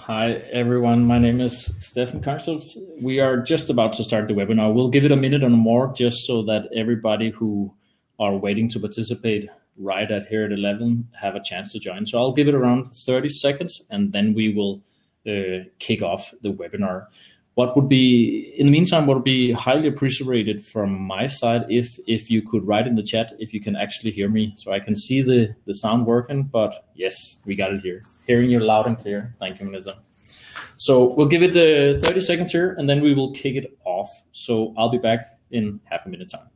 Hi, everyone. My name is Stefan Karstof. We are just about to start the webinar. We'll give it a minute or more just so that everybody who are waiting to participate right at here at 11 have a chance to join. So I'll give it around 30 seconds and then we will kick off the webinar. What would be, in the meantime, what would be highly appreciated from my side if you could write in the chat if you can actually hear me. So I can see the sound working, but yes, we got it here. Hearing you loud and clear. Thank you, Melissa. So we'll give it 30 seconds here and then we will kick it off. So I'll be back in half a minute time.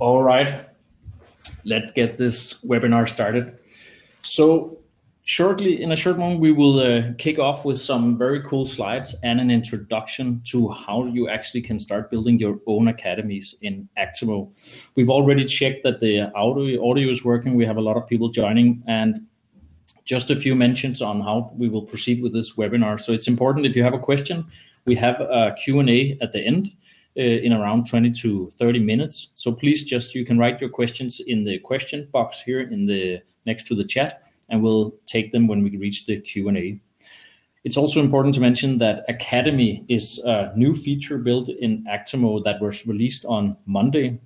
All right, let's get this webinar started. So in a short moment, we will kick off with some very cool slides and an introduction to how you actually can start building your own academies in Actimo. We've already checked that the audio is working. We have a lot of people joining and just a few mentions on how we will proceed with this webinar. So it's important if you have a question, we have a Q&A at the end in around 20 to 30 minutes. So please you can write your questions in the question box here in the next to the chat, and we'll take them when we reach the Q&A. It's also important to mention that Academy is a new feature built in Actimo that was released on Monday.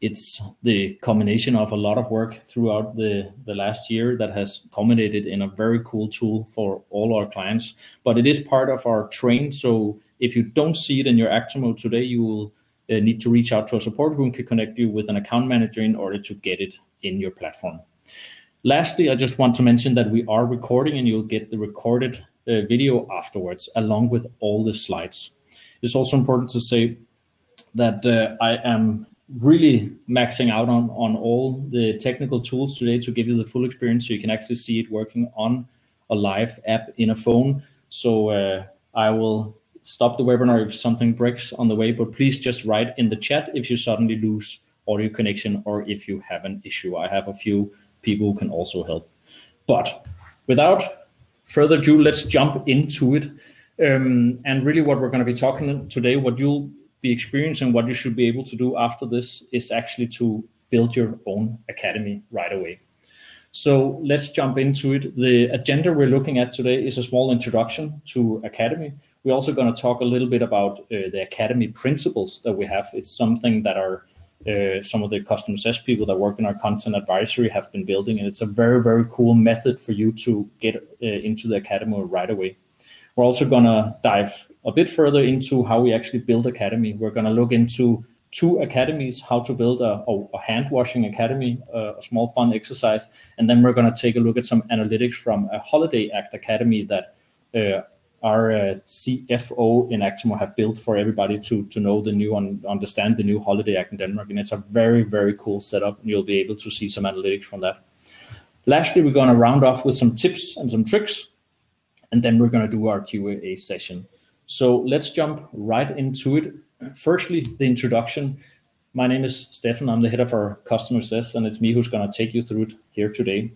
It's the combination of a lot of work throughout the last year that has culminated in a very cool tool for all our clients, but it is part of our train. So if you don't see it in your Actimo today, you will need to reach out to a support who can connect you with an account manager in order to get it in your platform. Lastly, I just want to mention that we are recording and you'll get the recorded video afterwards, along with all the slides. It's also important to say that I am really maxing out on all the technical tools today to give you the full experience so you can actually see it working on a live app in a phone. So I will stop the webinar if something breaks on the way, but please just write in the chat if you suddenly lose audio connection or if you have an issue. I have a few people who can also help. But without further ado, let's jump into it. And really what we're going to be talking today, what you'll be experiencing, what you should be able to do after this is actually to build your own academy right away. So let's jump into it. The agenda we're looking at today is a small introduction to Academy. We're also going to talk a little bit about the Academy principles that we have. It's something that our some of the customer success people that work in our content advisory have been building, and it's a very, very cool method for you to get into the Academy right away. We're also going to dive a bit further into how we actually build Academy. We're going to look into 2 academies, how to build a hand washing academy, a small fun exercise. And then we're going to take a look at some analytics from a Holiday Act Academy that our CFO in Actimo have built for everybody to know the new and understand the new Holiday Act in Denmark. And it's a very, very cool setup. And you'll be able to see some analytics from that. Lastly, we're going to round off with some tips and some tricks. And then we're going to do our Q&A session. So let's jump right into it. Firstly, the introduction. My name is Stefan. I'm the head of our customer success, and it's me who's going to take you through it here today.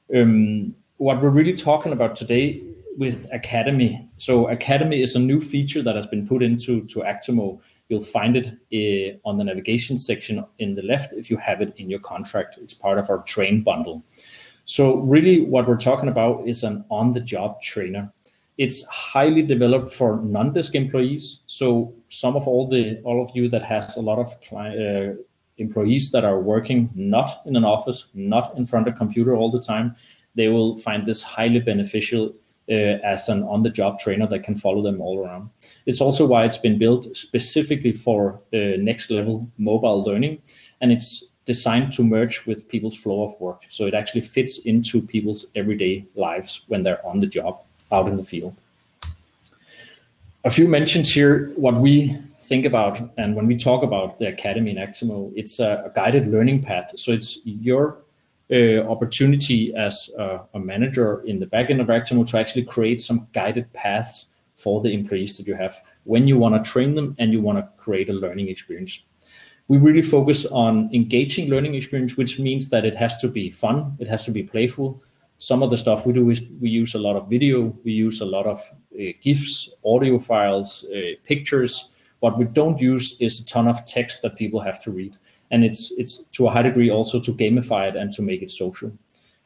What we're really talking about today with Academy. So Academy is a new feature that has been put into Actimo. You'll find it on the navigation section in the left if you have it in your contract. It's part of our train bundle. So really what we're talking about is an on-the-job trainer. It's highly developed for non-desk employees. So some of all of you that has a lot of employees that are working not in an office, not in front of a computer all the time, they will find this highly beneficial as an on-the-job trainer that can follow them all around. It's also why it's been built specifically for next level mobile learning, and it's designed to merge with people's flow of work. So it actually fits into people's everyday lives when they're on the job, out in the field. A few mentions here, what we think about, and when we talk about the Academy in Actimo, it's a guided learning path. So it's your opportunity as a manager in the backend of Actimo to actually create some guided paths for the employees that you have when you want to train them and you want to create a learning experience. We really focus on engaging learning experience, which means that it has to be fun, it has to be playful. Some of the stuff we do is we use a lot of video, we use a lot of GIFs, audio files, pictures. What we don't use is a ton of text that people have to read. And it's to a high degree also to gamify it and to make it social.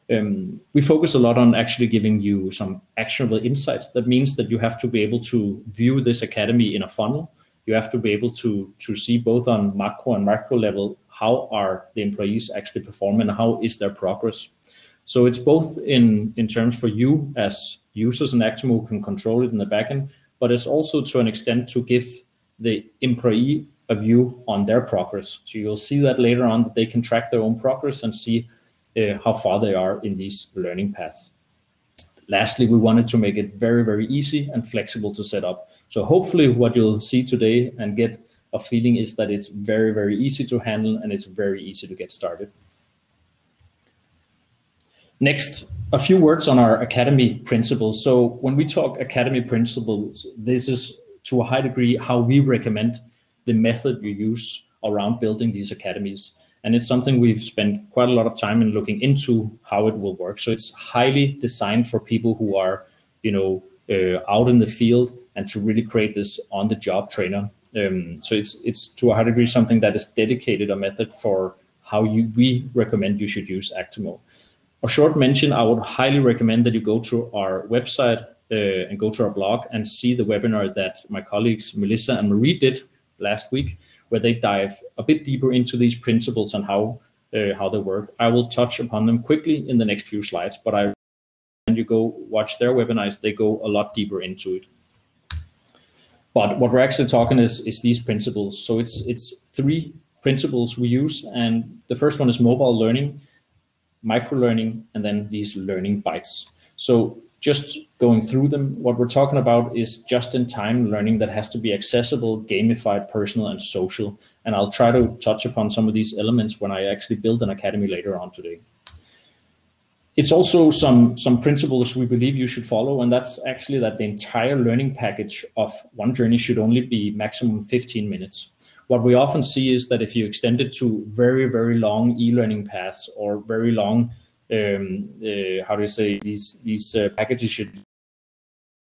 We focus a lot on actually giving you some actionable insights. That means that you have to be able to view this academy in a funnel. You have to be able to see both on macro and micro level, how are the employees actually performing and how is their progress. So it's both in terms for you as users in Actimo who can control it in the backend, but it's also to an extent to give the employee a view on their progress. So you'll see that later on that they can track their own progress and see how far they are in these learning paths. Lastly, we wanted to make it very, very easy and flexible to set up. So hopefully what you'll see today and get a feeling is that it's very, very easy to handle and it's very easy to get started. Next, a few words on our Academy principles. So when we talk Academy principles, this is to a high degree how we recommend the method you use around building these academies. And it's something we've spent quite a lot of time in looking into how it will work. So it's highly designed for people who are, out in the field and to really create this on-the-job trainer. So it's to a high degree something that is dedicated a method for how we recommend you should use Actimo. A short mention, I would highly recommend that you go to our website and go to our blog and see the webinar that my colleagues Melissa and Marie did last week, where they dive a bit deeper into these principles and how they work. I will touch upon them quickly in the next few slides, but when you go watch their webinars, they go a lot deeper into it. But what we're actually talking is these principles. So it's 3 principles we use, and the first one is mobile learning, micro learning, and then these learning bites. So just going through them, what we're talking about is just-in-time learning that has to be accessible, gamified, personal, and social. And I'll try to touch upon some of these elements when I actually build an academy later on today. It's also some principles we believe you should follow, and that's actually that the entire learning package of one journey should only be maximum 15 minutes. What we often see is that if you extend it to very, very long e-learning paths or very long these packages should,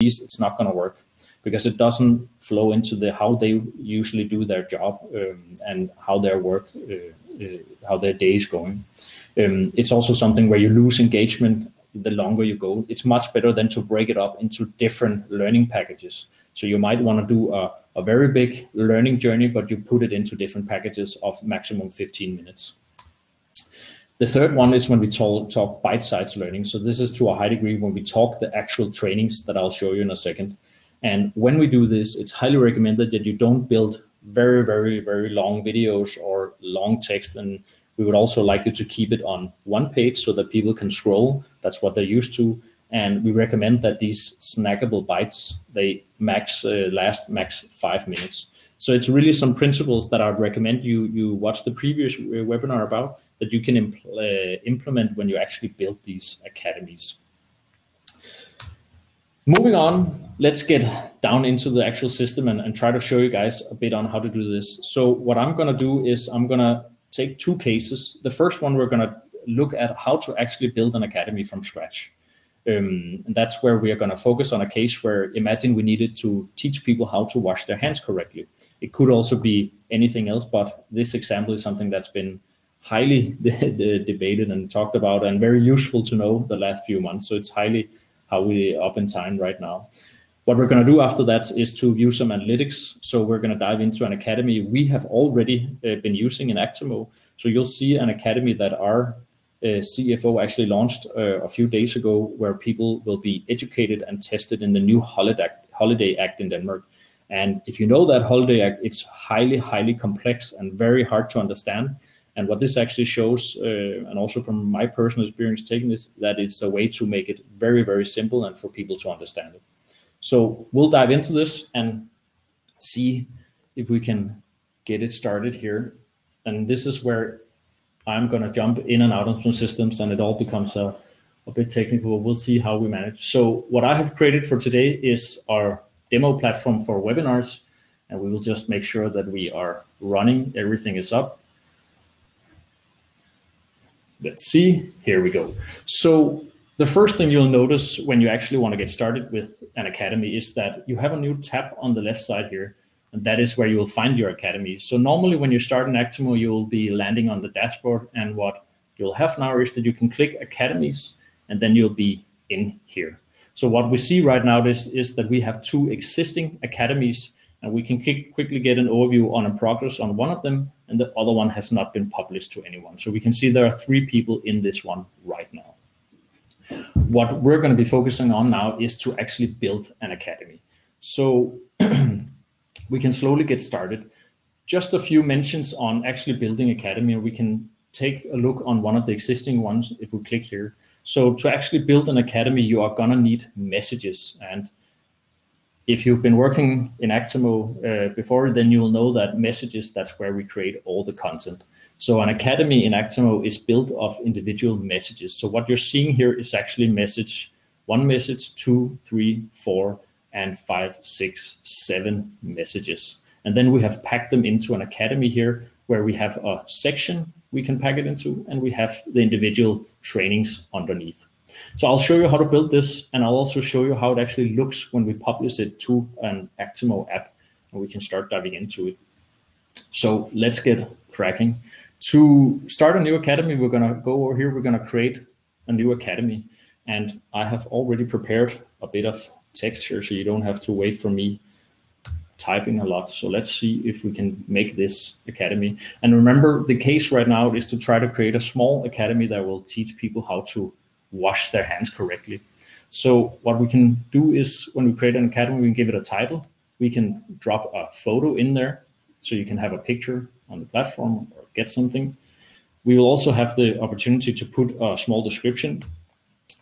it's not going to work because it doesn't flow into how they usually do their job and how their work, how their day is going. It's also something where you lose engagement the longer you go. It's much better than to break it up into different learning packages. So you might want to do a very big learning journey, but you put it into different packages of maximum 15 minutes. The third one is when we talk bite-sized learning. So this is to a high degree when we talk the actual trainings that I'll show you in a second. And when we do this, it's highly recommended that you don't build very, very, very long videos or long text. And we would also like you to keep it on one page so that people can scroll. That's what they're used to. And we recommend that these snackable bites, they last max 5 minutes. So it's really some principles that I'd recommend you watch the previous webinar about that you can implement when you actually build these academies. Moving on, let's get down into the actual system and try to show you guys a bit on how to do this. So what I'm going to do is I'm going to take 2 cases. The first one, we're going to look at how to actually build an academy from scratch. And that's where we are going to focus on a case where imagine we needed to teach people how to wash their hands correctly. It could also be anything else, but this example is something that's been highly debated and talked about and very useful to know the last few months. So it's highly how we up in time right now. What we're going to do after that is to view some analytics. So we're going to dive into an academy we have already been using in Actimo. So you'll see an academy that our CFO actually launched a few days ago, where people will be educated and tested in the new Holiday Act in Denmark. And if you know that Holiday Act, it's highly, highly complex and very hard to understand. And what this actually shows, and also from my personal experience taking this, that it's a way to make it very, very simple and for people to understand it. So we'll dive into this and see if we can get it started here. And this is where I'm going to jump in and out of some systems, and it all becomes a bit technical. We'll see how we manage. So what I have created for today is our demo platform for webinars, and we will just make sure that we are running. Everything is up. Let's see, here we go. So the first thing you'll notice when you actually want to get started with an academy is that you have a new tab on the left side here, and that is where you will find your academy. So normally when you start in Actimo, you will be landing on the dashboard, and what you'll have now is that you can click academies, and then you'll be in here. So what we see right now is that we have 2 existing academies, and we can quickly get an overview on a progress on one of them, and the other one has not been published to anyone. So we can see there are 3 people in this one right now. What we're going to be focusing on now is to actually build an academy. So we can slowly get started. Just a few mentions on actually building academy, and we can take a look on one of the existing ones if we click here. So to actually build an academy, you are gonna need messages. And if you've been working in Actimo before, then you will know that messages, that's where we create all the content. So an academy in Actimo is built of individual messages. So what you're seeing here is actually message 1 message, 2, 3, 4, and 5, 6, 7 messages. And then we have packed them into an academy here, where we have a section we can pack it into, and we have the individual trainings underneath. So I'll show you how to build this, and I'll also show you how it actually looks when we publish it to an Actimo app, and we can start diving into it. So let's get cracking. To start a new academy, we're gonna go over here, we're gonna create a new academy, and I have already prepared a bit of text here, so you don't have to wait for me typing a lot. So let's see if we can make this academy. And remember, the case right now is to try to create a small academy that will teach people how to wash their hands correctly. So what we can do is, when we create an academy, we can give it a title. We can drop a photo in there, so you can have a picture on the platform or get something. We will also have the opportunity to put a small description.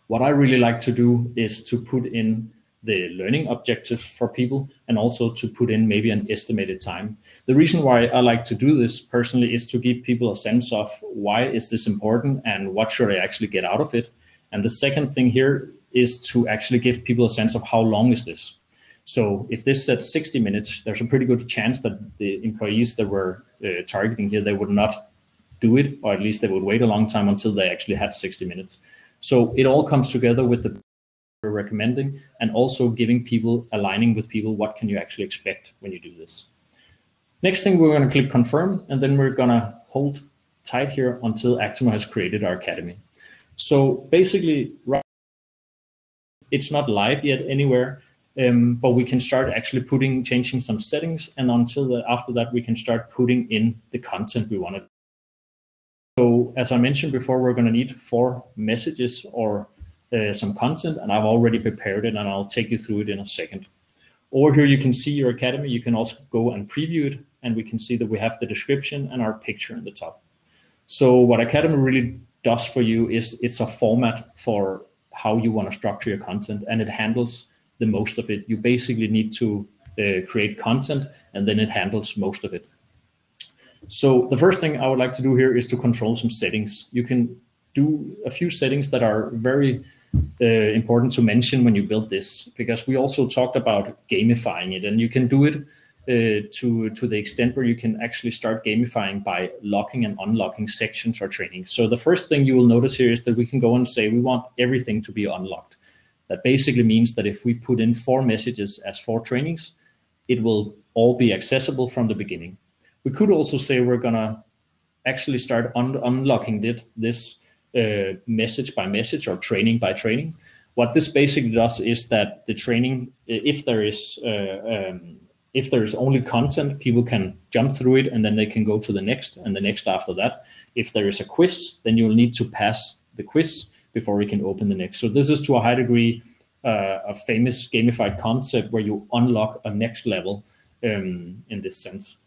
What I really like to do is to put in the learning objectives for people, and also to put in maybe an estimated time. The reason why I like to do this personally is to give people a sense of why is this important and what should I actually get out of it. And the second thing here is to actually give people a sense of how long is this. So if this said 60 minutes, there's a pretty good chance that the employees that we're targeting here, they would not do it, or at least they would wait a long time until they actually had 60 minutes. So it all comes together with the we're recommending, and also giving people, aligning with people, what can you actually expect when you do this. Next thing, we're going to click confirm, and then we're going to hold tight here until Actimo has created our academy. So basically, right, it's not live yet anywhere, but we can start actually changing some settings, and after that, we can start putting in the content we want to. So as I mentioned before, we're going to need 4 messages or some content, and I've already prepared it, and I'll take you through it in a second. Over here, you can see your academy. You can also go and preview it, and we can see that we have the description and our picture in the top. So what Academy really does for you is it's a format for how you want to structure your content, and it handles the most of it. You basically need to create content, and then it handles most of it. So the first thing I would like to do here is to control some settings. You can do a few settings that are very important to mention when you build this, because we also talked about gamifying it, and you can do it to the extent where you can actually start gamifying by locking and unlocking sections or trainings. So the first thing you will notice here is that we can go and say we want everything to be unlocked. That basically means that if we put in 4 messages as 4 trainings, it will all be accessible from the beginning. We could also say we're gonna actually start unlocking this message by message or training by training. What this basically does is that the training, if there is only content, people can jump through it and then they can go to the next and the next after that. If there is a quiz, then you'll need to pass the quiz before we can open the next. So this is to a high degree a famous gamified concept where you unlock a next level in this sense.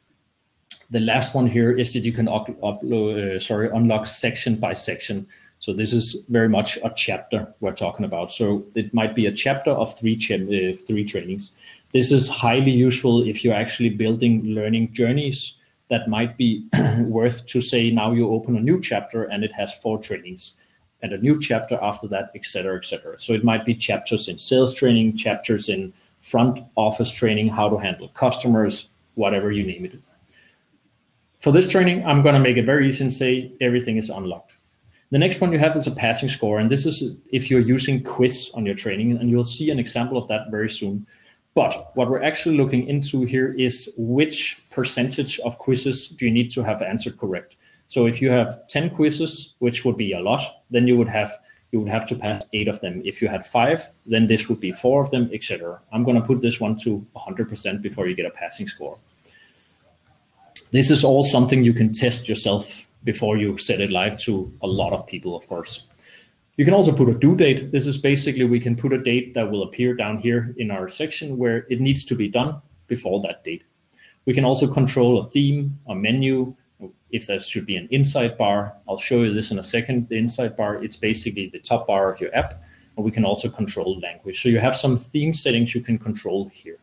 The last one here is that you can unlock section by section. So this is very much a chapter we're talking about. So it might be a chapter of three trainings. This is highly useful if you're actually building learning journeys that might be worth to say now you open a new chapter and it has 4 trainings and a new chapter after that, etc., etc. So it might be chapters in sales training, chapters in front office training, how to handle customers, whatever you name it. For this training, I'm going to make it very easy and say everything is unlocked. The next one you have is a passing score, and this is if you're using quiz on your training, and you'll see an example of that very soon. But what we're actually looking into here is which percentage of quizzes do you need to have answered correct. So if you have 10 quizzes, which would be a lot, then you would have to pass 8 of them. If you had 5, then this would be 4 of them, etc. I'm going to put this one to 100% before you get a passing score. This is all something you can test yourself before you set it live to a lot of people, of course. You can also put a due date. This is basically, we can put a date that will appear down here in our section where it needs to be done before that date. We can also control a theme, a menu, if there should be an insight bar. I'll show you this in a second. The insight bar, it's basically the top bar of your app, and we can also control language. So you have some theme settings you can control here.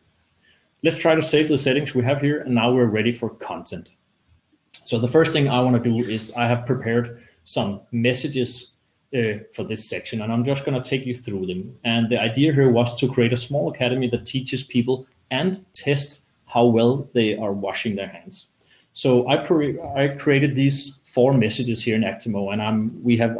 Let's try to save the settings we have here, and now we're ready for content. So the first thing I want to do is I have prepared some messages for this section, and I'm just going to take you through them. And the idea here was to create a small academy that teaches people and test how well they are washing their hands. So I created these 4 messages here in Actimo, and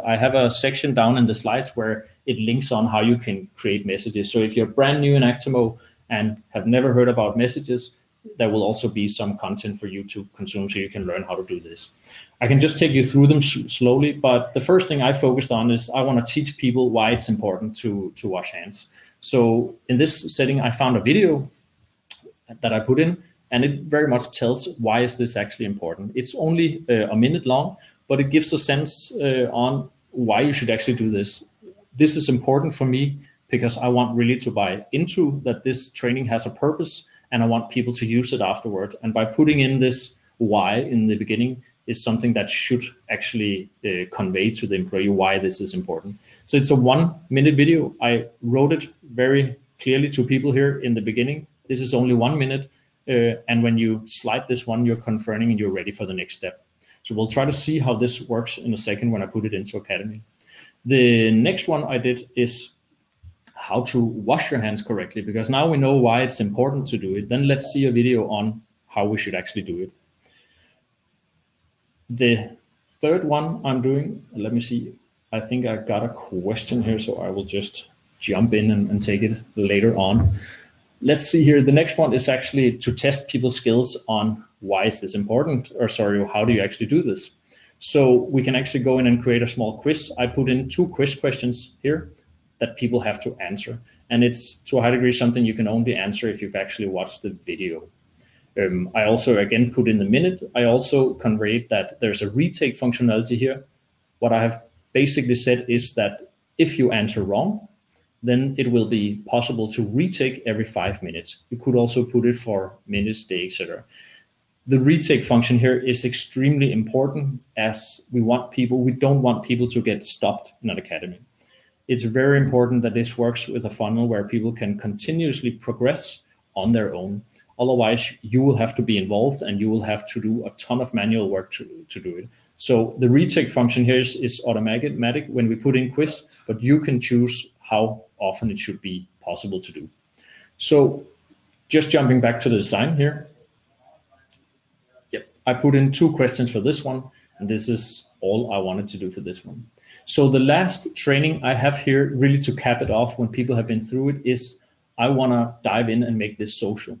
I have a section down in the slides where it links on how you can create messages. So if you're brand new in Actimo and have never heard about messages, there will also be some content for you to consume so you can learn how to do this. I can just take you through them slowly, but the first thing I focused on is I want to teach people why it's important to wash hands. So in this setting, I found a video that I put in, and it very much tells why is this actually important. It's only a minute long, but it gives a sense on why you should actually do this. This is important for me because I want really to buy into that this training has a purpose, and I want people to use it afterward. And by putting in this why in the beginning is something that should actually convey to the employee why this is important. So it's a 1-minute video. I wrote it very clearly to people here in the beginning. This is only 1 minute. And when you slide this one, you're confirming and you're ready for the next step. So we'll try to see how this works in a second when I put it into Academy. The next one I did is how to wash your hands correctly, because now we know why it's important to do it. Then let's see a video on how we should actually do it. The third one I'm doing, let me see. I think I got a question here, so I will just jump in and take it later on. Let's see here. The next one is actually to test people's skills on why is this important, or sorry, how do you actually do this? So we can actually go in and create a small quiz. I put in 2 quiz questions here that people have to answer. And it's to a high degree something you can only answer if you've actually watched the video. I also, again, put in the minute. I also conveyed that there's a retake functionality here. What I have basically said is that if you answer wrong, then it will be possible to retake every 5 minutes. You could also put it for minutes, day, etc. The retake function here is extremely important, as we don't want people to get stopped in an academy. It's very important that this works with a funnel where people can continuously progress on their own. Otherwise, you will have to be involved and you will have to do a ton of manual work to do it. So the retake function here is automatic when we put in quiz, but you can choose how often it should be possible to do. So just jumping back to the design here. Yep, I put in 2 questions for this one, and this is all I wanted to do for this one. So the last training I have here, really to cap it off when people have been through it, is I want to dive in and make this social.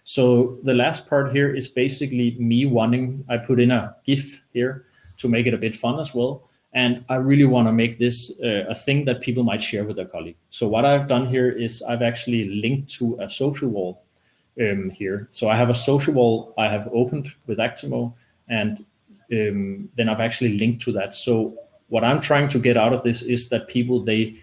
So the last part here is basically me wanting, I put in a GIF here to make it a bit fun as well. And I really want to make this a thing that people might share with their colleague. So what I've done here is I've actually linked to a social wall here. So I have a social wall I have opened with Actimo, and then I've actually linked to that. So what I'm trying to get out of this is that people, they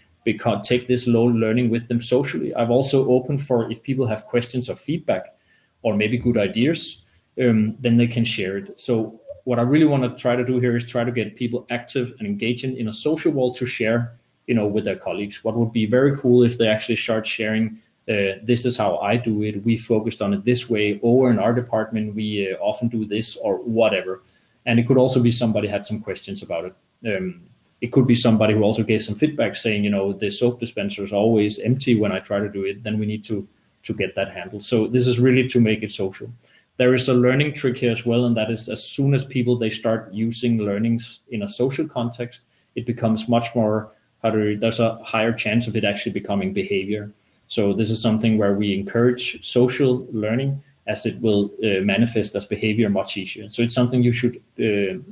take this low learning with them socially. I've also opened for if people have questions or feedback or maybe good ideas, then they can share it. So what I really want to try to do here is try to get people active and engaging in a social wall to share, with their colleagues. What would be very cool if they actually start sharing, this is how I do it. We focused on it this way. Over in our department, we often do this, or whatever. And it could also be somebody had some questions about it. It could be somebody who also gave some feedback saying, the soap dispenser is always empty when I try to do it. Then we need to get that handled. So this is really to make it social. There is a learning trick here as well, and that is as soon as people, they start using learnings in a social context, it becomes much more, there's a higher chance of it actually becoming behavior. So this is something where we encourage social learning, as it will manifest as behavior much easier. So it's something you should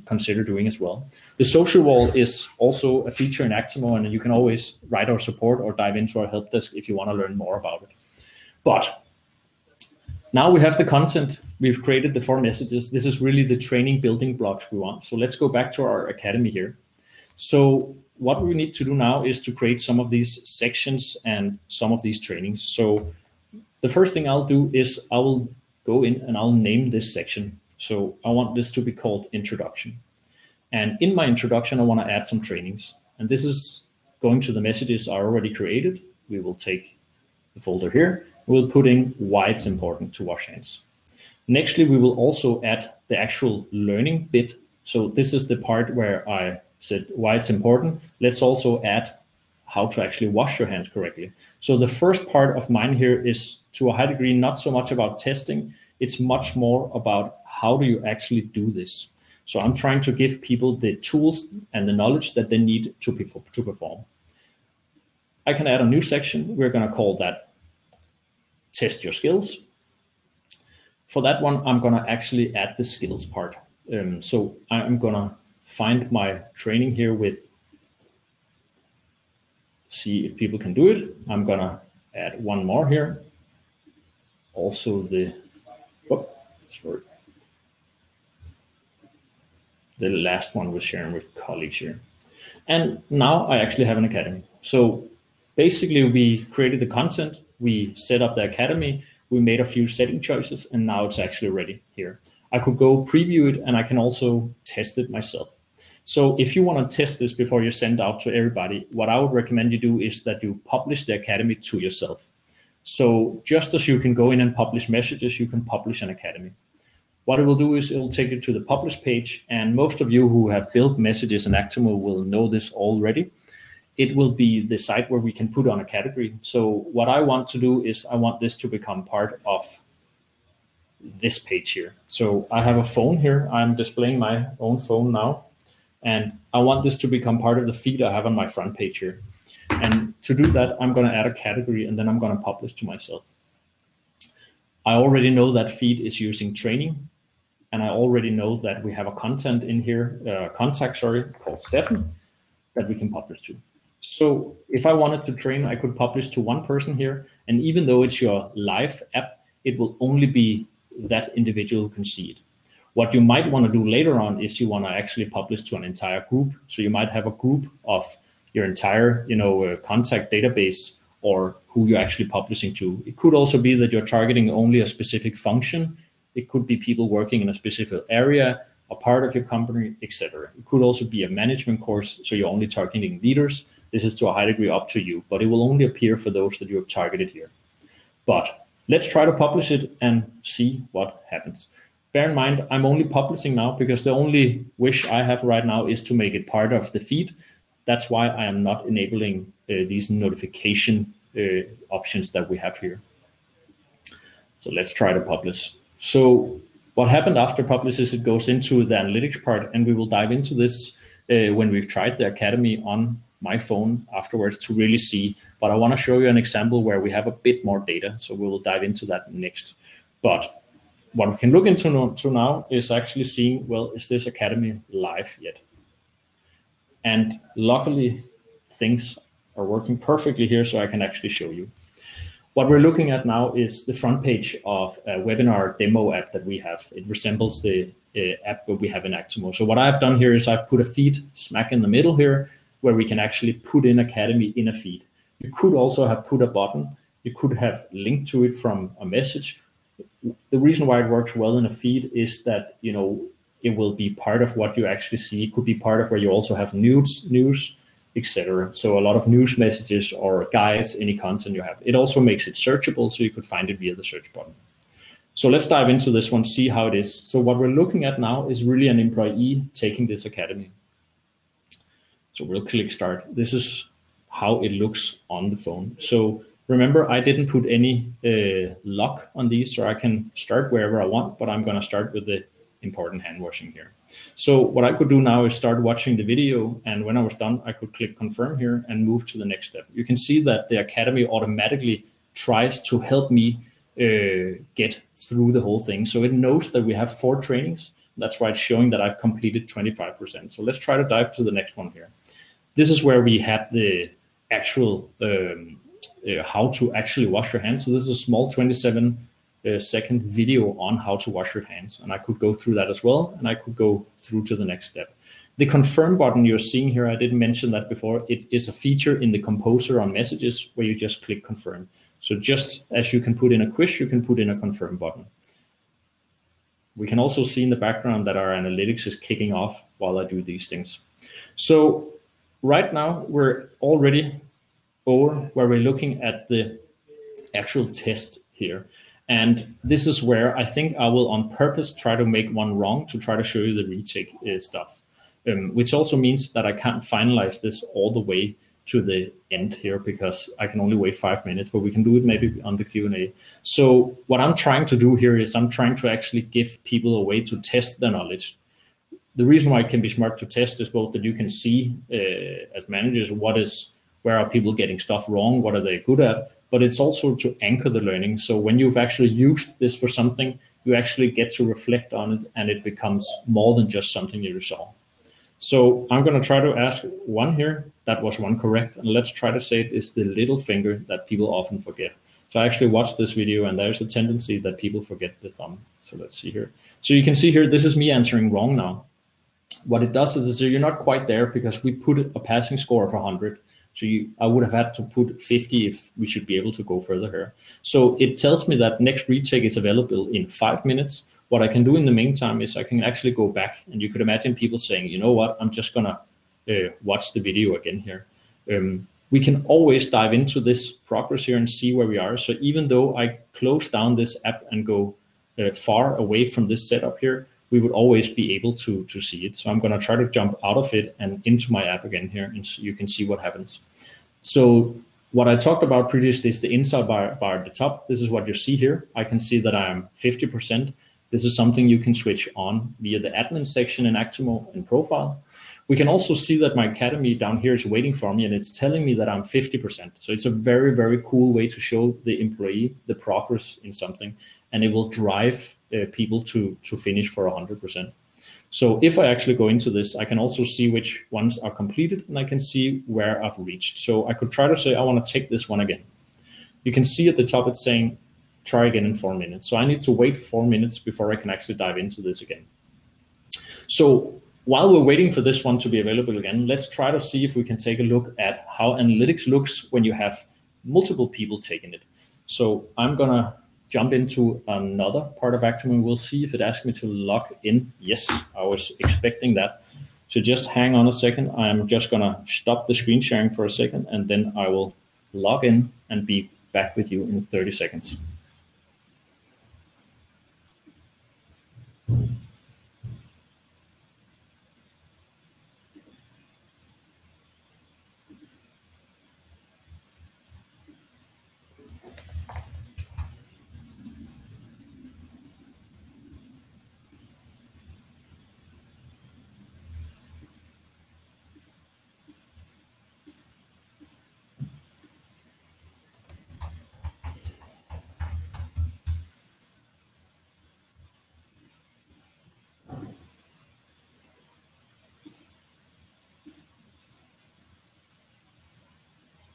consider doing as well. The social wall is also a feature in Actimo, and you can always write our support or dive into our help desk if you want to learn more about it. But now we have the content, we've created the 4 messages. This is really the training building blocks we want. So let's go back to our academy here. So what we need to do now is to create some of these sections and some of these trainings. So the first thing I'll do is I will go in and I'll name this section. So I want this to be called Introduction. And in my introduction, I want to add some trainings. And this is going to the messages I already created. We will take the folder here. We'll put in why it's important to wash hands. Nextly, we will also add the actual learning bit. So this is the part where I said why it's important. Let's also add how to actually wash your hands correctly. So the first part of mine here is to a high degree not so much about testing. It's much more about how do you actually do this. So I'm trying to give people the tools and the knowledge that they need to perform. I can add a new section. We're going to call that Test Your Skills. For that one, I'm going to actually add the skills part. So I'm going to find my training here with, see if people can do it. I'm going to add one more here. Also the last one was sharing with colleagues here. And now I actually have an academy. So basically we created the content, we set up the academy, we made a few setting choices, and now it's actually ready here. I could go preview it, and I can also test it myself. So if you want to test this before you send out to everybody, what I would recommend you do is that you publish the academy to yourself. So just as you can go in and publish messages, you can publish an academy. What it will do is it will take you to the publish page, and most of you who have built messages in Actimo will know this already. It will be the site where we can put on a category. So what I want to do is I want this to become part of this page here. So I have a phone here. I'm displaying my own phone now, and I want this to become part of the feed I have on my front page here. And to do that, I'm going to add a category, and then I'm going to publish to myself. I already know that feed is using training, and I already know that we have a content in here, contact, called Stefan, that we can publish to. So if I wanted to train, I could publish to one person here. And even though it's your live app, it will only be that individual who can see it. What you might want to do later on is you want to actually publish to an entire group. So you might have a group of your entire, contact database, or who you're actually publishing to. It could also be that you're targeting only a specific function. It could be people working in a specific area, a part of your company, etc. It could also be a management course, so you're only targeting leaders. This is to a high degree up to you, but it will only appear for those that you have targeted here. But let's try to publish it and see what happens. Bear in mind, I'm only publishing now because the only wish I have right now is to make it part of the feed. That's why I am not enabling these notification options that we have here. So let's try to publish. So what happened after publish is it goes into the analytics part, and we will dive into this when we've tried the academy on my phone afterwards to really see. But I want to show you an example where we have a bit more data, so we will dive into that next. But what we can look into now is actually seeing, well, is this academy live yet? And luckily, things are working perfectly here, so I can actually show you. What we're looking at now is the front page of a webinar demo app that we have. It resembles the app that we have in Actimo. So what I've done here is I've put a feed smack in the middle here, where we can actually put in Academy in a feed. You could also have put a button. You could have linked to it from a message. The reason why it works well in a feed is that, you know, it will be part of what you actually see. It could be part of where you also have news, etc. So a lot of news messages or guides, any content you have. It also makes it searchable, so you could find it via the search button. So let's dive into this one, see how it is. So what we're looking at now is really an employee taking this academy. So we'll click start. This is how it looks on the phone. So remember, I didn't put any lock on these, so I can start wherever I want, but I'm going to start with the important hand washing here. So what I could do now is start watching the video, and when I was done, I could click confirm here and move to the next step. You can see that the Academy automatically tries to help me get through the whole thing. So it knows that we have 4 trainings. That's why it's showing that I've completed 25%. So let's try to dive to the next one here. This is where we had the actual how to actually wash your hands. So this is a small 27-second video on how to wash your hands. And I could go through that as well, and I could go through to the next step. The confirm button you're seeing here, I didn't mention that before. It is a feature in the composer on messages where you just click confirm. So just as you can put in a quiz, you can put in a confirm button. We can also see in the background that our analytics is kicking off while I do these things. So right now we're already over where we're looking at the actual test here. And this is where I think I will on purpose try to make one wrong to try to show you the retake stuff, which also means that I can't finalize this all the way to the end here because I can only wait 5 minutes, but we can do it maybe on the Q&A. So what I'm trying to do here is I'm trying to actually give people a way to test their knowledge. The reason why it can be smart to test is both that you can see as managers where are people getting stuff wrong, what are they good at, but it's also to anchor the learning. So when you've actually used this for something, you actually get to reflect on it, and it becomes more than just something you saw. So I'm going to try to ask one here. That was one correct. And let's try to say it is the little finger that people often forget. So I actually watched this video, and there's a tendency that people forget the thumb. So let's see here. So you can see here, this is me answering wrong now. What it does is you're not quite there because we put a passing score of 100. So I would have had to put 50 if we should be able to go further here. So it tells me that next retake is available in 5 minutes. What I can do in the meantime is I can actually go back, and you could imagine people saying, you know what, I'm just going to watch the video again here. We can always dive into this progress here and see where we are. So even though I close down this app and go far away from this setup here, we would always be able to see it. So I'm going to try to jump out of it and into my app again here, and so you can see what happens. So what I talked about previously is the inside bar at the top. This is what you see here. I can see that I'm 50%. This is something you can switch on via the admin section in Actimo and profile. We can also see that my academy down here is waiting for me, and it's telling me that I'm 50%. So it's a very, very cool way to show the employee the progress in something, and it will drive people to finish for 100%. So if I actually go into this, I can also see which ones are completed, and I can see where I've reached. So I could try to say, I want to take this one again. You can see at the top, it's saying, try again in 4 minutes. So I need to wait 4 minutes before I can actually dive into this again. So while we're waiting for this one to be available again, let's try to see if we can take a look at how analytics looks when you have multiple people taking it. So I'm going to jump into another part of Actimo. We'll see if it asks me to log in. Yes, I was expecting that. So just hang on a second. I'm just going to stop the screen sharing for a second, and then I will log in and be back with you in 30 seconds.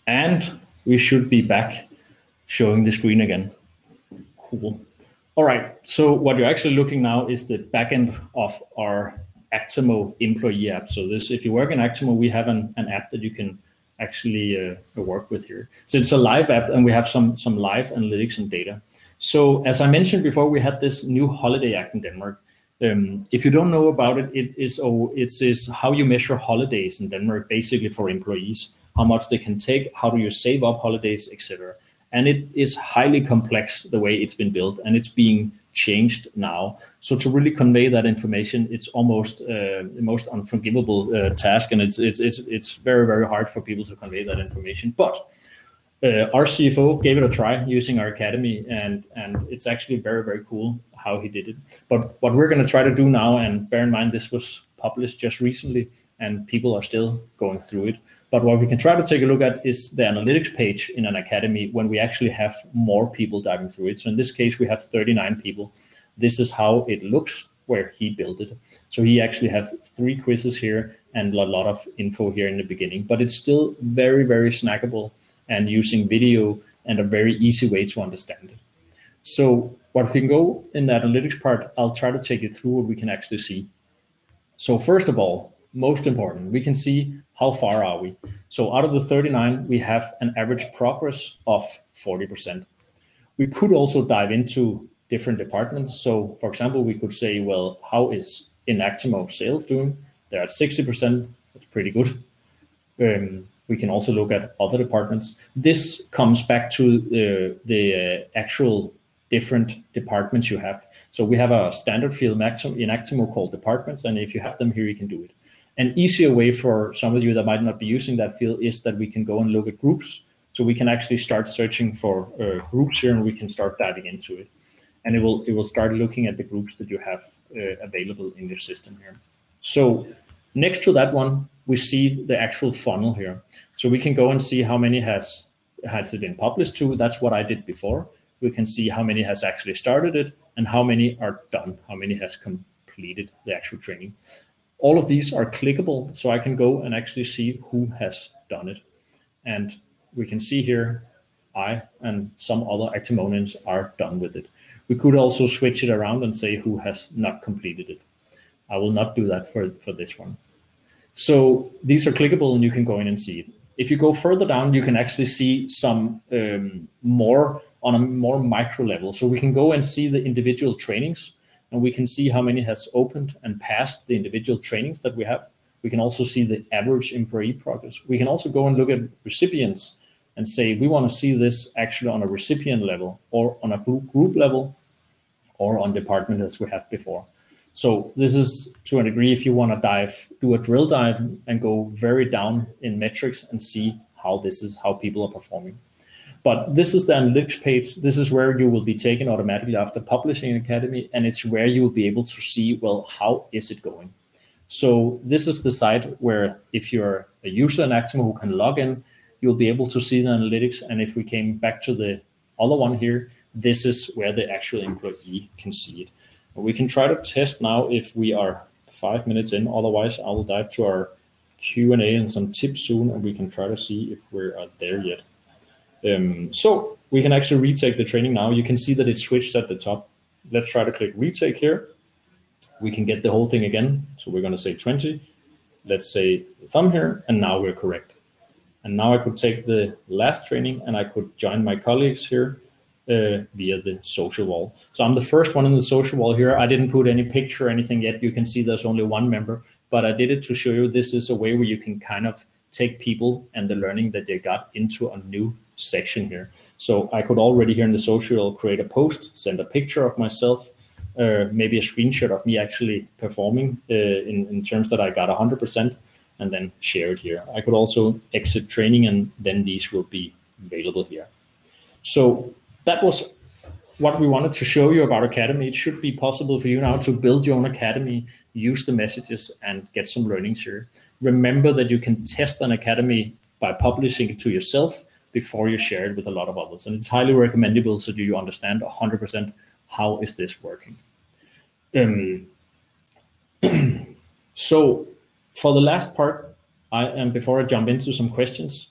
And we should be back showing the screen again. Cool. All right, so what you're actually looking now is the backend of our Actimo employee app. So this, if you work in Actimo, we have an app that you can actually work with here. So it's a live app, and we have some live analytics and data. So as I mentioned before, we had this new holiday act in Denmark. If you don't know about it, it is how you measure holidays in Denmark, basically for employees, how much they can take, how do you save up holidays, etc. And it is highly complex the way it's been built, and it's being changed now. So to really convey that information, it's almost the most unforgivable task, and it's very, very hard for people to convey that information. But our CFO gave it a try using our academy, and it's actually very, very cool how he did it. But what we're going to try to do now, and bear in mind this was published just recently, and people are still going through it. But what we can try to take a look at is the analytics page in an academy when we actually have more people diving through it. So in this case, we have 39 people. This is how it looks where he built it. So he actually has 3 quizzes here and a lot of info here in the beginning, but it's still very, very snackable and using video and a very easy way to understand it. So what we can go in the analytics part, I'll try to take you through what we can actually see. So first of all, most important, we can see how far are we. So out of the 39, we have an average progress of 40%. We could also dive into different departments. So for example, we could say, well, how is Actimo sales doing? They're at 60%, that's pretty good. We can also look at other departments. This comes back to the actual different departments you have. So we have a standard field in Actimo called departments, and if you have them here, you can do it. An easier way for some of you that might not be using that field is that we can go and look at groups. So we can actually start searching for groups here, and we can start diving into it. And it will start looking at the groups that you have available in your system here. So next to that one, we see the actual funnel here. So we can go and see how many has it been published to. That's what I did before. We can see how many has actually started it and how many are done, how many has completed the actual training. All of these are clickable, so I can go and actually see who has done it. And we can see here, I and some other Actimonians are done with it. We could also switch it around and say who has not completed it. I will not do that for this one. So these are clickable and you can go in and see it. If you go further down, you can actually see some more on a more micro level. So we can go and see the individual trainings, and we can see how many has opened and passed the individual trainings that we have. We can also see the average employee progress. We can also go and look at recipients and say, we want to see this actually on a recipient level or on a group level or on department as we have before. So this is to a degree, if you want to do a drill dive and go very down in metrics and see how people are performing. But this is the analytics page. This is where you will be taken automatically after publishing Academy, and it's where you will be able to see, well, how is it going? So this is the site where if you're a user in Actimo who can log in, you'll be able to see the analytics. And if we came back to the other one here, this is where the actual employee can see it. We can try to test now if we are 5 minutes in. Otherwise, I will dive to our Q&A and some tips soon, and we can try to see if we're there yet. So we can actually retake the training now. You can see that it switched at the top. Let's try to click retake here. We can get the whole thing again. So we're going to say 20. Let's say the thumb here, and now we're correct. And now I could take the last training and I could join my colleagues here via the social wall. So I'm the first one in the social wall here. I didn't put any picture or anything yet. You can see there's only one member, but I did it to show you this is a way where you can kind of take people and the learning that they got into a new section here. So I could already here in the social create a post, send a picture of myself, maybe a screenshot of me actually performing in terms that I got 100%, and then share it here. I could also exit training, and then these will be available here. So that was what we wanted to show you about Academy. It should be possible for you now to build your own Academy, use the messages, and get some learnings here. Remember that you can test an Academy by publishing it to yourself before you share it with a lot of others. And it's highly recommendable so that you understand 100% how is this working. So for the last part, before I jump into some questions,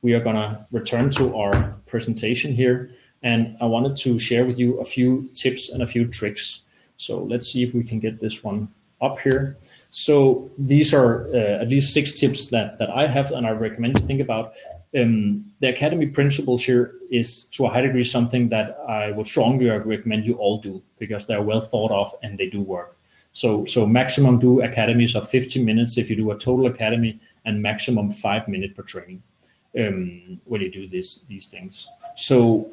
we are gonna return to our presentation here, and I wanted to share with you a few tips and a few tricks. So let's see if we can get this one up here. So these are at least 6 tips that I have and I recommend you think about. The Academy principles here is to a high degree something that I would strongly recommend you all do, because they're well thought of and they do work. So maximum do academies of 15 minutes if you do a total academy, and maximum 5 minutes per training when you do these things. So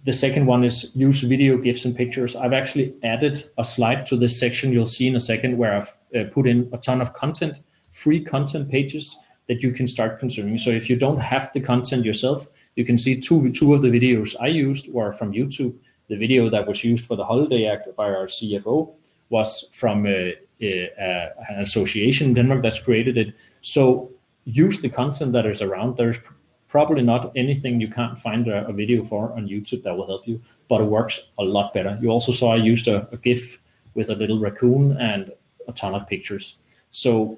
the second one is use video, GIFs, and pictures. I've actually added a slide to this section you'll see in a second, where I've put in a ton of content, free content pages that you can start consuming. So if you don't have the content yourself, you can see two of the videos I used were from YouTube. The video that was used for the Holiday Act by our CFO was from an association in Denmark that's created it. So use the content that is around. There's probably not anything you can't find a video for on YouTube that will help you, but it works a lot better. You also saw I used a GIF with a little raccoon and a ton of pictures. So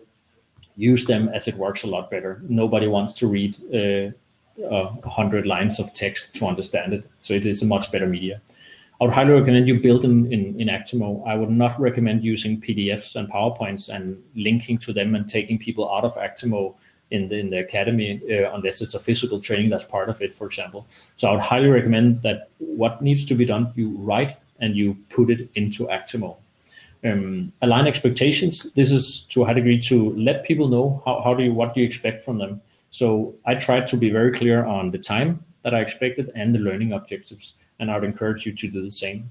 use them, as it works a lot better. Nobody wants to read 100 lines of text to understand it. So it is a much better media. I would highly recommend you build them in Actimo. I would not recommend using PDFs and PowerPoints and linking to them and taking people out of Actimo in the academy, unless it's a physical training that's part of it, for example. So I would highly recommend that what needs to be done, you write and you put it into Actimo. Align expectations. This is to a high degree to let people know what do you expect from them. So I tried to be very clear on the time that I expected and the learning objectives, and I would encourage you to do the same.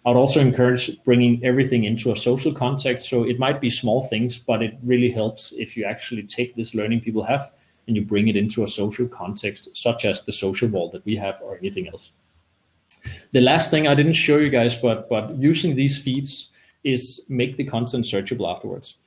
I would also encourage bringing everything into a social context. So it might be small things, but it really helps if you actually take this learning people have and you bring it into a social context, such as the social wall that we have or anything else. The last thing I didn't show you guys, but using these feeds is make the content searchable afterwards.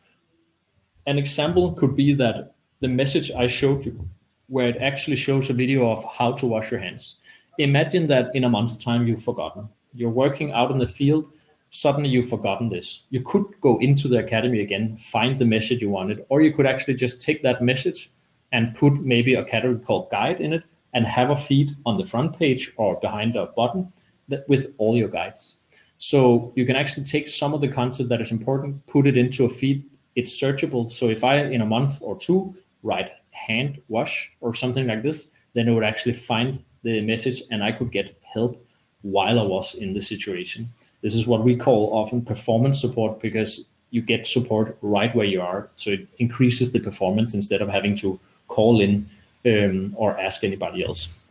An example could be that the message I showed you, where it actually shows a video of how to wash your hands. Imagine that in a month's time you've forgotten. You're working out in the field, suddenly you've forgotten this. You could go into the academy again, find the message you wanted, or you could actually just take that message and put maybe a category called guide in it and have a feed on the front page or behind a button with all your guides. So you can actually take some of the content that is important, put it into a feed. It's searchable. So if I, in a month or 2, write hand wash or something like this, then it would actually find the message and I could get help while I was in the situation. This is what we call often performance support, because you get support right where you are. So it increases the performance instead of having to call in or ask anybody else.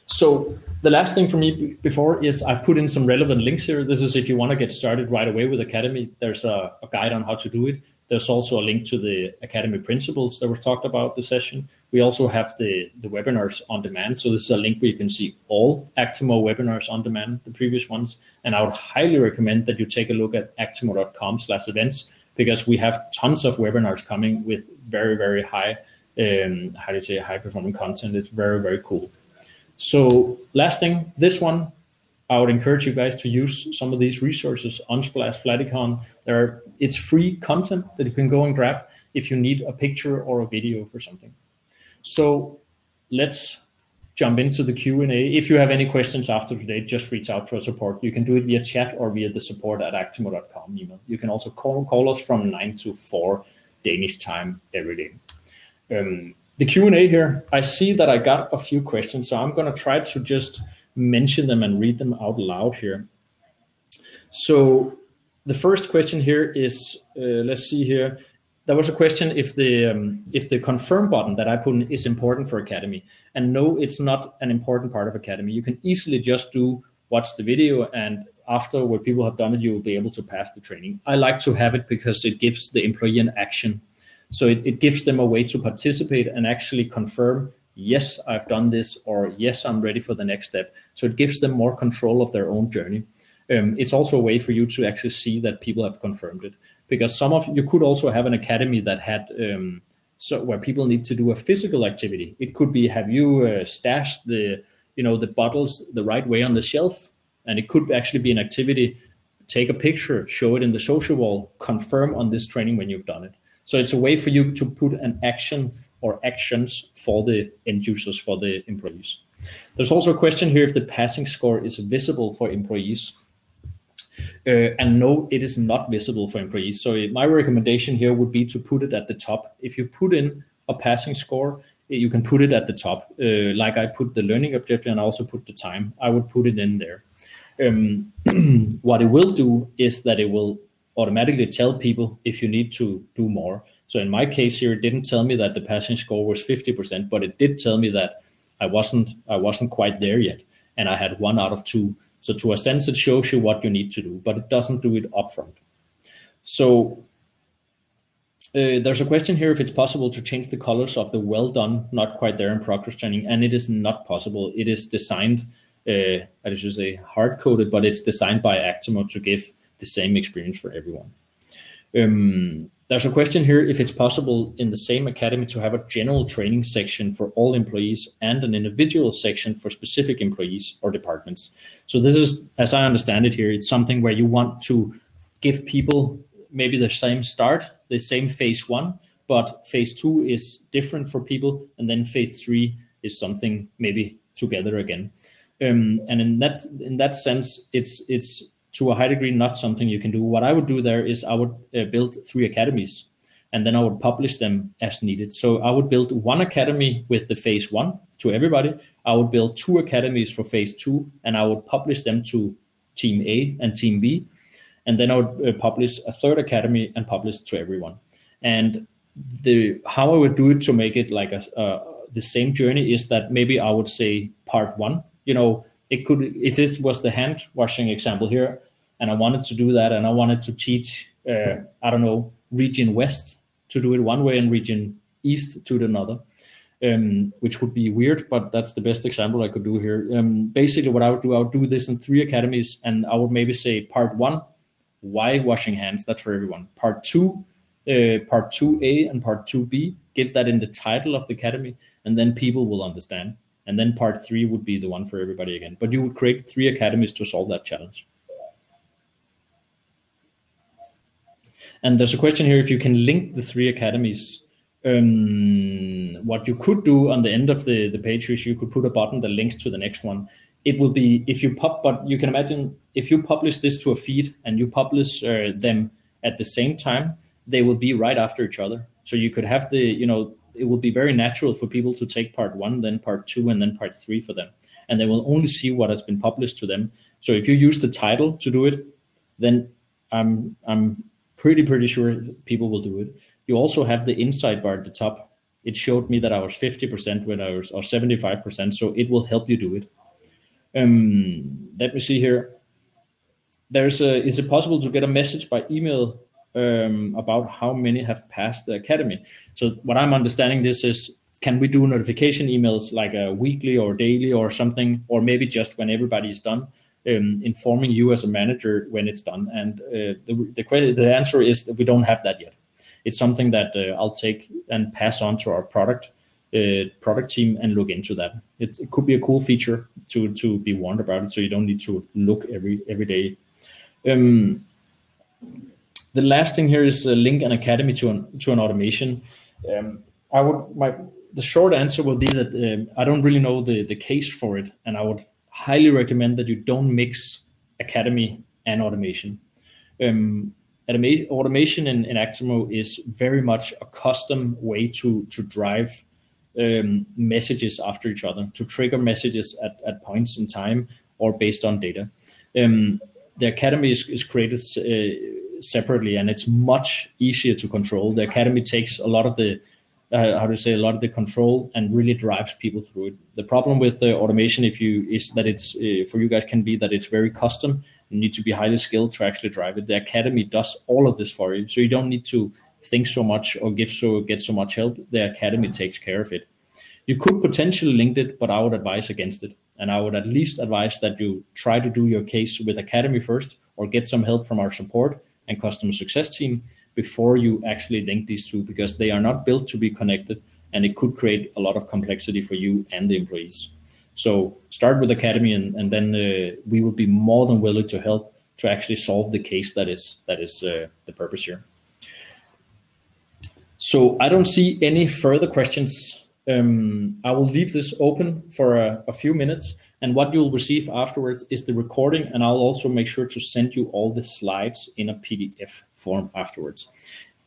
So the last thing for me before is I put in some relevant links here. This is if you want to get started right away with Academy, there's a guide on how to do it. There's also a link to the Academy principles that were talked about this session. We also have the webinars on demand. So this is a link where you can see all Actimo webinars on demand, the previous ones. And I would highly recommend that you take a look at actimo.com/events, because we have tons of webinars coming with very, very high, high performing content. It's very, very cool. So last thing, this one, I would encourage you guys to use some of these resources, Unsplash, Flaticon. It's free content that you can go and grab if you need a picture or a video for something. So let's jump into the Q&A. If you have any questions after today, just reach out to our support. You can do it via chat or via the support@actimo.com email. You can also call us from 9 to 4 Danish time every day. The Q&A here, I see that I got a few questions, so I'm going to try to just mention them and read them out loud here. So the first question here is, let's see here. There was a question if the confirm button that I put in is important for Academy. And no, it's not an important part of Academy. You can easily just watch the video, and after what people have done it, you will be able to pass the training. I like to have it because it gives the employee an action. So it gives them a way to participate and actually confirm, yes, I've done this, or yes, I'm ready for the next step. So it gives them more control of their own journey. It's also a way for you to actually see that people have confirmed it, because you could also have an academy that had, where people need to do a physical activity. It could be, have you stashed the bottles the right way on the shelf? And it could actually be an activity, take a picture, show it in the social wall, confirm on this training when you've done it. So it's a way for you to put an action or actions for the end users, for the employees. There's also a question here if the passing score is visible for employees. And no, it is not visible for employees. So my recommendation here would be to put it at the top. If you put in a passing score, you can put it at the top. Like I put the learning objective and I also put the time. I would put it in there. What it will do is that it will automatically tell people if you need to do more. So in my case here, it didn't tell me that the passing score was 50%, but it did tell me that I wasn't quite there yet, and I had 1 out of 2. So to a sense, it shows you what you need to do, but it doesn't do it upfront. So there's a question here if it's possible to change the colors of the well done, not quite there in progress training, and it is not possible. It is designed, I should say hard-coded, but it's designed by Actimo to give the same experience for everyone. There's a question here if it's possible in the same academy to have a general training section for all employees and an individual section for specific employees or departments. So this is, as I understand it here, it's something where you want to give people maybe the same start, the same phase 1, but phase 2 is different for people, and then phase 3 is something maybe together again. And in that sense, it's to a high degree not something you can do. What I would do there is I would build 3 academies, and then I would publish them as needed. So I would build 1 academy with the phase 1 to everybody. I would build 2 academies for phase 2, and I would publish them to team A and team B. And then I would publish a 3rd academy and publish to everyone. And how I would do it to make it like the same journey is that maybe I would say part 1, it could, if this was the hand washing example here, and I wanted to do that, and I wanted to teach, I don't know, region West to do it one way and region East to do another, which would be weird, but that's the best example I could do here. Basically what I would do this in 3 academies, and I would maybe say part 1, why washing hands, that's for everyone. Part 2, part 2A and part 2B, give that in the title of the academy, and then people will understand. And then part 3 would be the one for everybody again. But you would create 3 academies to solve that challenge. And there's a question here if you can link the 3 academies. What you could do on the end of the page is you could put a button that links to the next one. It will be, if you but you can imagine if you publish this to a feed and you publish them at the same time, they will be right after each other. So you could have it will be very natural for people to take part 1, then part 2, and then part 3 for them. And they will only see what has been published to them. So if you use the title to do it, then I'm pretty sure people will do it. You also have the insight bar at the top. It showed me that I was 50% when I was, or 75%, so it will help you do it. Let me see here. Is it possible to get a message by email about how many have passed the academy? So what I'm understanding this is, can we do notification emails like a weekly or daily or something, or maybe just when everybody is done, informing you as a manager when it's done? And the answer is that we don't have that yet. It's something that I'll take and pass on to our product team and look into that. It could be a cool feature to be warned about it, so you don't need to look every day. The last thing here is link an academy to an automation. The short answer will be that I don't really know the case for it, and I would highly recommend that you don't mix academy and automation. Automation in Actimo is very much a custom way to drive messages after each other, to trigger messages at points in time or based on data. The academy is created separately, and it's much easier to control. The academy takes a lot of the a lot of the control and really drives people through it. The problem with the automation is that it's for you guys can be that it's very custom. You need to be highly skilled to actually drive it. The academy does all of this for you, so you don't need to think so much or get so much help. The academy takes care of it. You could potentially link it, but I would advise against it. And I would at least advise that you try to do your case with academy first, or get some help from our support and customer success team before you actually link these two, because they are not built to be connected, and it could create a lot of complexity for you and the employees. So start with academy, and then we will be more than willing to help to actually solve the case that is the purpose here. So I don't see any further questions. I will leave this open for a few minutes, and what you'll receive afterwards is the recording, and I'll also make sure to send you all the slides in a PDF form afterwards.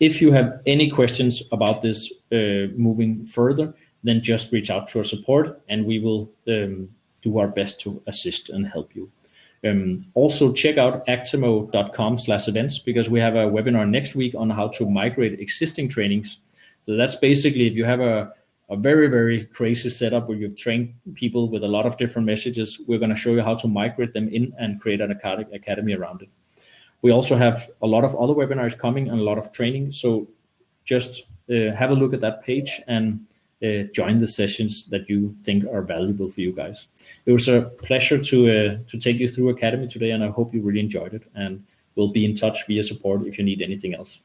If you have any questions about this moving further, then just reach out to our support, and we will do our best to assist and help you. Also check out actimo.com/events, because we have a webinar next week on how to migrate existing trainings. So that's basically if you have a very, very crazy setup where you've trained people with a lot of different messages, we're going to show you how to migrate them in and create an academy around it. We also have a lot of other webinars coming and a lot of training. So just have a look at that page and join the sessions that you think are valuable for you guys. It was a pleasure to take you through Academy today, and I hope you really enjoyed it, and we'll be in touch via support if you need anything else.